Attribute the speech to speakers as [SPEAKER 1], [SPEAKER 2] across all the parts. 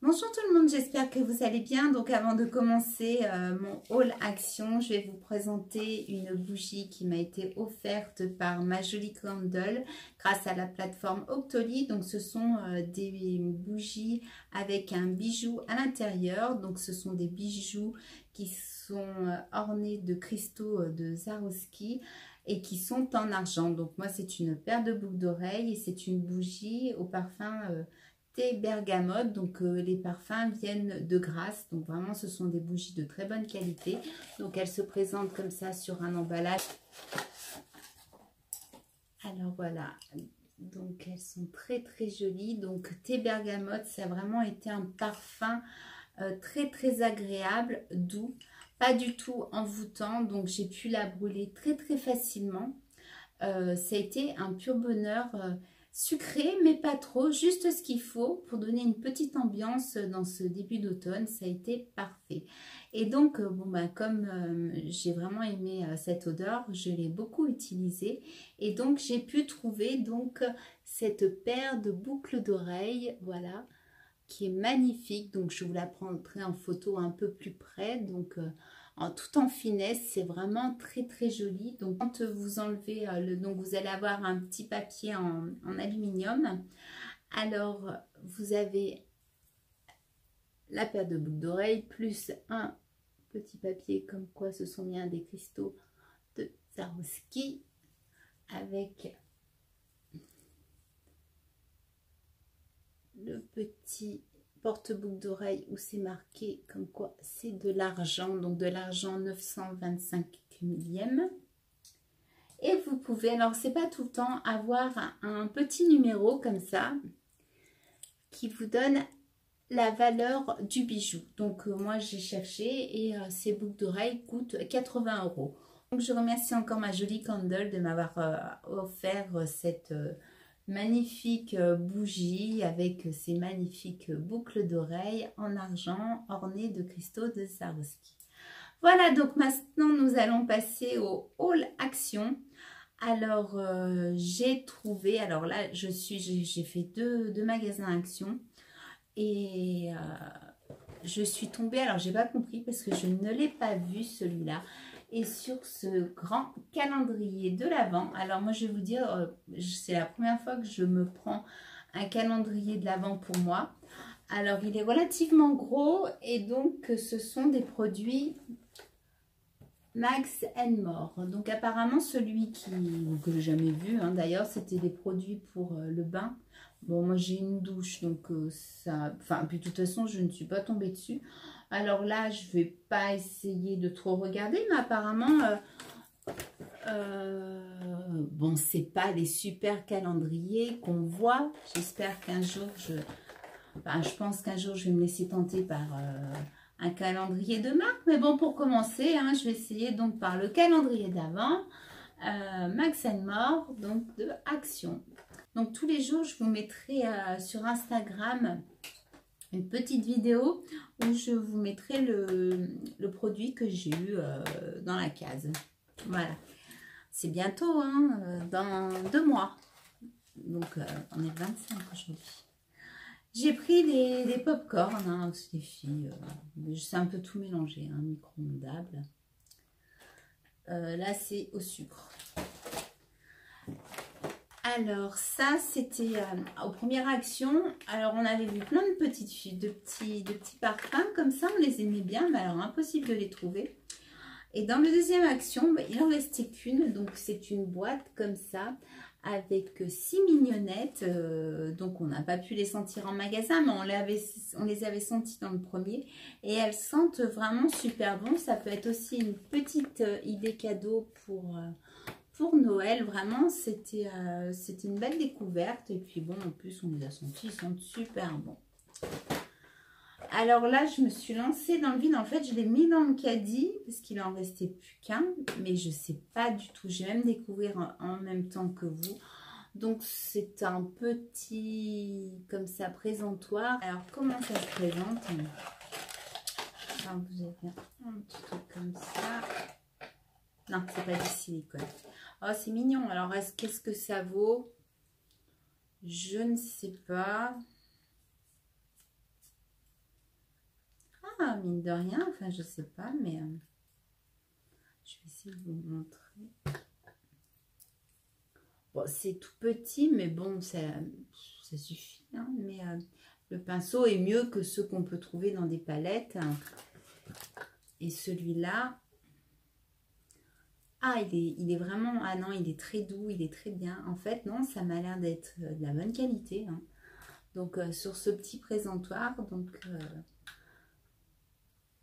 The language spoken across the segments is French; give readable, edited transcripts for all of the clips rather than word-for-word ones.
[SPEAKER 1] Bonjour tout le monde, j'espère que vous allez bien. Donc avant de commencer mon haul action, je vais vous présenter une bougie qui m'a été offerte par Ma Jolie Candle grâce à la plateforme Octoly. Donc ce sont des bougies avec un bijou à l'intérieur. Donc ce sont des bijoux qui sont ornés de cristaux de Swarovski et qui sont en argent. Donc moi c'est une paire de boucles d'oreilles et c'est une bougie au parfum thé bergamote. Donc les parfums viennent de Grasse, donc vraiment ce sont des bougies de très bonne qualité. Donc elles se présentent comme ça sur un emballage. Alors voilà, donc elles sont très très jolies. Donc thé bergamote, ça a vraiment été un parfum très très agréable, doux, pas du tout envoûtant. Donc j'ai pu la brûler très très facilement. Ça a été un pur bonheur, sucré mais pas trop, juste ce qu'il faut pour donner une petite ambiance dans ce début d'automne. Ça a été parfait. Et donc bon bah comme j'ai vraiment aimé cette odeur, je l'ai beaucoup utilisée et donc j'ai pu trouver donc cette paire de boucles d'oreilles, voilà, qui est magnifique. Donc je vous la prendrai en photo un peu plus près. Donc tout en finesse, c'est vraiment très très joli. Donc quand vous enlevez donc vous allez avoir un petit papier en aluminium. Alors vous avez la paire de boucles d'oreilles plus un petit papier comme quoi ce sont bien des cristaux de Swarovski avec le petit porte-boucle d'oreille où c'est marqué comme quoi c'est de l'argent, donc de l'argent 925 millième. Et vous pouvez, alors c'est pas tout le temps, avoir un petit numéro comme ça qui vous donne la valeur du bijou. Donc moi j'ai cherché et ces boucles d'oreilles coûtent 80 €. Donc je remercie encore Ma Jolie Candle de m'avoir offert cette magnifique bougie avec ces magnifiques boucles d'oreilles en argent ornées de cristaux de Swarovski. Voilà, donc maintenant nous allons passer au haul action. Alors j'ai trouvé, alors là j'ai fait deux magasins action et je suis tombée, alors j'ai pas compris parce que je ne l'ai pas vu celui-là, et sur ce grand calendrier de l'Avent. Alors moi je vais vous dire, c'est la première fois que je me prends un calendrier de l'Avent pour moi. Alors il est relativement gros et donc ce sont des produits Max & More. Donc apparemment celui que j'ai jamais vu, hein, d'ailleurs c'était des produits pour le bain. Bon, moi j'ai une douche, donc ça... Enfin, puis de toute façon, je ne suis pas tombée dessus. Alors là, je vais pas essayer de trop regarder, mais apparemment... bon, c'est pas les super calendriers qu'on voit. J'espère qu'un jour, je pense qu'un jour, je vais me laisser tenter par un calendrier de marque. Mais bon, pour commencer, hein, je vais essayer donc par le calendrier d'avant. Max & More, donc de Action. Donc tous les jours, je vous mettrai sur Instagram une petite vidéo où je vous mettrai le produit que j'ai eu dans la case. Voilà. C'est bientôt, hein, dans 2 mois. Donc on est le 25 aujourd'hui. J'ai pris des pop-corn, hein, c'est des filles. C'est un peu tout mélangé, hein, micro-ondable. Là, c'est au sucre. Alors ça c'était aux premières actions. Alors on avait vu plein de petites filles, de petits parfums comme ça, on les aimait bien, mais alors impossible de les trouver. Et dans le deuxième action, bah, il en restait qu'une, donc c'est une boîte comme ça avec 6 mignonnettes. Donc on n'a pas pu les sentir en magasin, mais on les avait senties dans le premier et elles sentent vraiment super bon. Ça peut être aussi une petite idée cadeau pour Noël. Vraiment c'était une belle découverte et puis bon, en plus on les a sentis, ils sentent super bon. Alors là je me suis lancée dans le vide, en fait je l'ai mis dans le caddie parce qu'il en restait plus qu'un, mais je sais pas du tout, j'ai même découvert en même temps que vous. Donc c'est un petit comme ça présentoir. Alors comment ça se présente? Alors, vous avez un petit truc comme ça. Non, c'est pas du silicone. Oh, c'est mignon. Alors, qu'est-ce que ça vaut? Je ne sais pas. mine de rien. Enfin, je sais pas, mais je vais essayer de vous montrer. Bon, c'est tout petit, mais bon, ça suffit. Hein, mais le pinceau est mieux que ceux qu'on peut trouver dans des palettes. Et celui-là, ah, il est vraiment, ah non, il est très doux, il est très bien. En fait, non, ça m'a l'air d'être de la bonne qualité. Hein. Donc, sur ce petit présentoir, donc,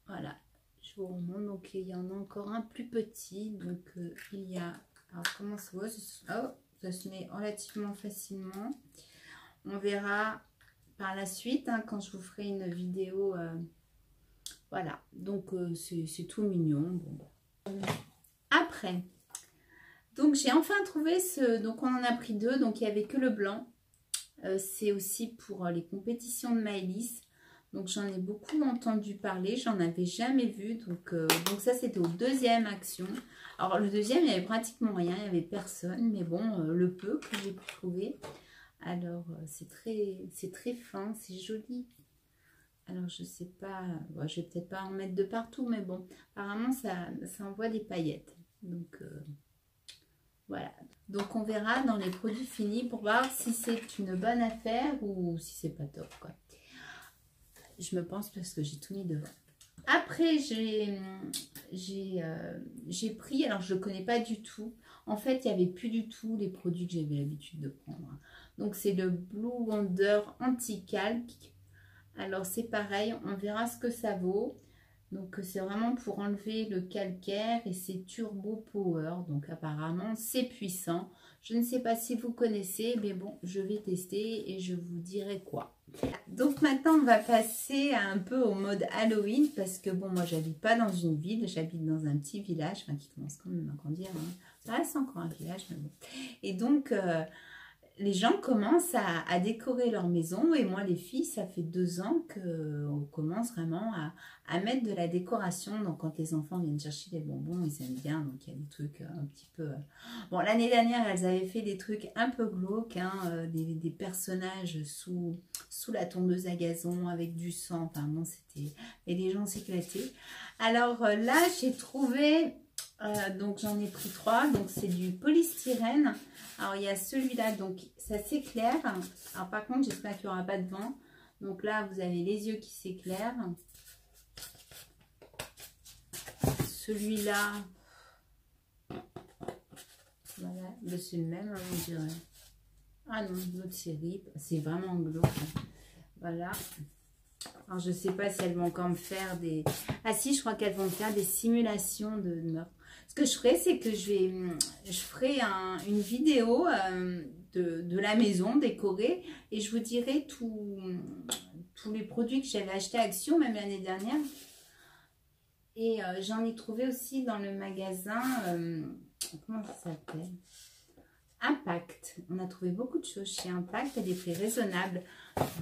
[SPEAKER 1] voilà, je vous remonte. Donc, il y en a encore un plus petit. Donc, il y a, alors, comment ça va? Oh, ça se met relativement facilement. On verra par la suite, hein, quand je vous ferai une vidéo. Voilà, donc c'est tout mignon. Bon. Après, donc j'ai enfin trouvé ce, donc on en a pris deux, donc il n'y avait que le blanc. C'est aussi pour les compétitions de Maëlys. Donc j'en ai beaucoup entendu parler, j'en avais jamais vu. Donc ça c'était au deuxième action. Alors le deuxième, il n'y avait pratiquement rien, il n'y avait personne. Mais bon, le peu que j'ai pu trouver. Alors c'est très fin, c'est joli. Alors, je sais pas, bon, je vais peut-être pas en mettre de partout, mais bon, apparemment, ça envoie des paillettes. Donc, voilà. Donc, on verra dans les produits finis pour voir si c'est une bonne affaire ou si c'est pas top, quoi. Je me pense parce que j'ai tout mis devant. Après, j'ai pris, alors je ne le connais pas du tout. En fait, il n'y avait plus du tout les produits que j'avais l'habitude de prendre. Donc, c'est le Blue Wonder Anti-Calque. Alors c'est pareil, on verra ce que ça vaut. Donc c'est vraiment pour enlever le calcaire et c'est Turbo Power. Donc apparemment c'est puissant. Je ne sais pas si vous connaissez, mais bon, je vais tester et je vous dirai quoi. Donc maintenant on va passer un peu au mode Halloween parce que bon, moi j'habite pas dans une ville, j'habite dans un petit village, enfin qui commence quand même à grandir. Hein. Ça reste encore un village, mais bon. Et donc les gens commencent à décorer leur maison et moi les filles, ça fait 2 ans qu'on commence vraiment à mettre de la décoration. Donc quand les enfants viennent chercher des bonbons, ils aiment bien, donc il y a des trucs un petit peu... Bon, l'année dernière, elles avaient fait des trucs un peu glauques, hein, des personnages sous la tondeuse à gazon avec du sang, enfin bon, c'était... Et les gens s'éclataient. Alors là, j'ai trouvé... donc j'en ai pris 3, donc c'est du polystyrène. Alors il y a celui-là, donc ça s'éclaire. Alors par contre j'espère qu'il n'y aura pas de vent. Donc là vous avez les yeux qui s'éclairent. Celui-là, voilà, c'est le même, on dirait. Ah non, l'autre série, c'est vraiment glauque. Voilà. Alors je sais pas si elles vont encore me faire des... Ah si, je crois qu'elles vont me faire des simulations de meurtre. Ce que je ferai, c'est que je ferai une vidéo de la maison décorée et je vous dirai tous les produits que j'avais achetés à Action, même l'année dernière. Et j'en ai trouvé aussi dans le magasin, comment ça s'appelle? Impact. On a trouvé beaucoup de choses chez Impact à des prix raisonnables.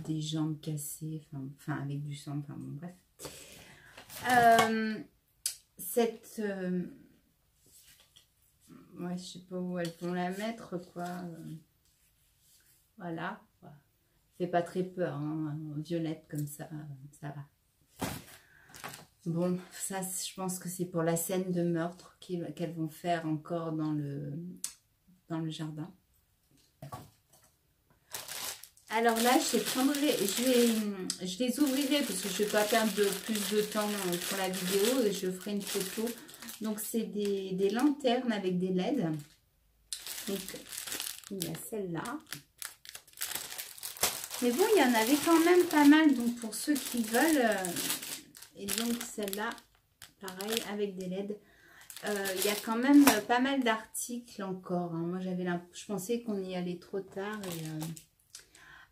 [SPEAKER 1] Des jambes cassées, enfin avec du sang, enfin bon, bref. Ouais, je sais pas où elles vont la mettre, quoi. Voilà. Fait pas très peur, hein, violette comme ça va. Bon, ça, je pense que c'est pour la scène de meurtre qu'elles vont faire encore dans le jardin. Alors là, je les ouvrirai parce que je ne vais pas perdre plus de temps pour la vidéo et je ferai une photo. Donc, c'est des lanternes avec des LED. Donc, il y a celle-là. Mais bon, il y en avait quand même pas mal. Donc, pour ceux qui veulent... et donc, celle-là, pareil, avec des LED. Il y a quand même pas mal d'articles encore. Hein. Moi, je pensais qu'on y allait trop tard.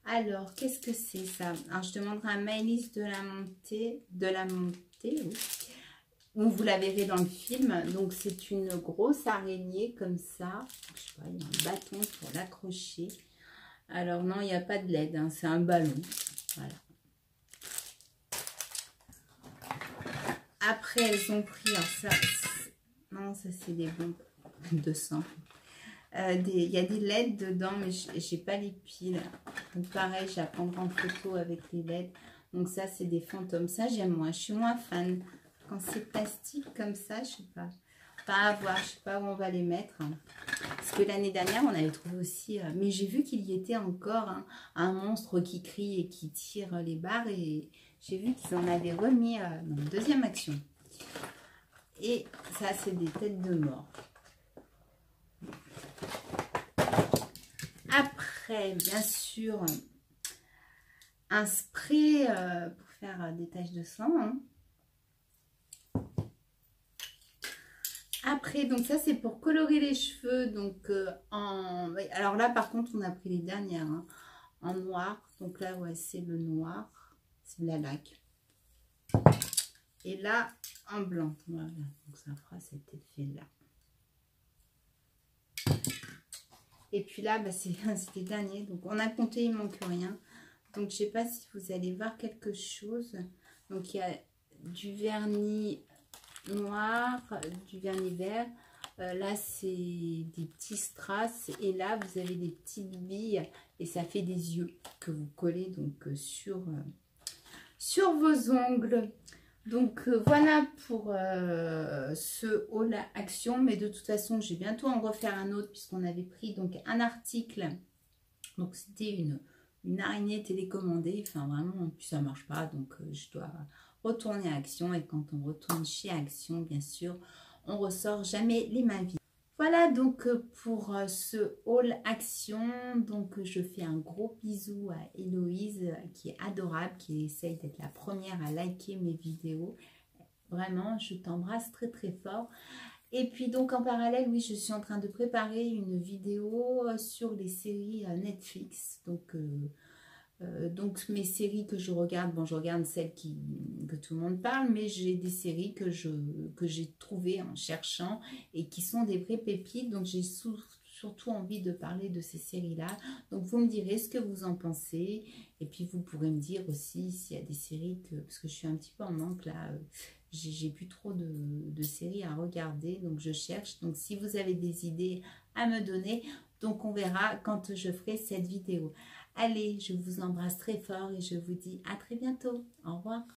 [SPEAKER 1] Alors, qu'est-ce que c'est ça? Alors, je demanderai à Maëlys de la monter, oui. Où vous la verrez dans le film. Donc, c'est une grosse araignée comme ça. Je sais pas, il y a un bâton pour l'accrocher. Alors, non, il n'y a pas de LED. Hein, c'est un ballon. Voilà. Après, elles ont pris... Alors ça, non, ça, c'est des bombes de sang. Il y a des LED dedans, mais j'ai pas les piles. Donc pareil, je la prendrai en photo avec les LED. Donc ça, c'est des fantômes. Ça, j'aime moins. Je suis moins fan. Quand c'est plastique comme ça, je sais pas. Enfin, à voir. Je sais pas où on va les mettre. Parce que l'année dernière, on avait trouvé aussi... mais j'ai vu qu'il y était encore un monstre qui crie et qui tire les barres. Et j'ai vu qu'ils en avaient remis dans la deuxième action. Et ça, c'est des têtes de mort. Après, bien sûr, un spray pour faire des taches de sang. Hein. Après, donc ça, c'est pour colorer les cheveux. Donc, alors là, par contre, on a pris les dernières hein, en noir. Donc là, ouais, c'est le noir. C'est de la laque. Et là, en blanc. Voilà. Donc, ça fera cet effet-là. Et puis là, bah, c'est les derniers. Donc, on a compté, il ne manque rien. Donc, je ne sais pas si vous allez voir quelque chose. Donc, il y a du vernis noir, du vernis vert. Là, c'est des petits strass. Et là, vous avez des petites billes. Et ça fait des yeux que vous collez donc sur vos ongles. Donc voilà pour ce haul action, mais de toute façon je vais bientôt en refaire un autre puisqu'on avait pris donc un article, donc c'était une araignée télécommandée, enfin vraiment en plus ça marche pas, donc je dois retourner à Action, et quand on retourne chez Action bien sûr on ressort jamais les mains vides. Voilà donc pour ce haul action. Donc je fais un gros bisou à Héloïse qui est adorable, qui essaye d'être la première à liker mes vidéos. Vraiment, je t'embrasse très très fort. Et puis donc en parallèle, oui, je suis en train de préparer une vidéo sur les séries Netflix. Donc mes séries que je regarde, bon je regarde celles que tout le monde parle, mais j'ai des séries que j'ai trouvées en cherchant et qui sont des vraies pépites, donc j'ai surtout envie de parler de ces séries-là. Donc vous me direz ce que vous en pensez, et puis vous pourrez me dire aussi s'il y a des séries parce que je suis un petit peu en manque là, j'ai plus trop de séries à regarder, donc je cherche. Donc si vous avez des idées à me donner, donc on verra quand je ferai cette vidéo. Allez, je vous embrasse très fort et je vous dis à très bientôt. Au revoir.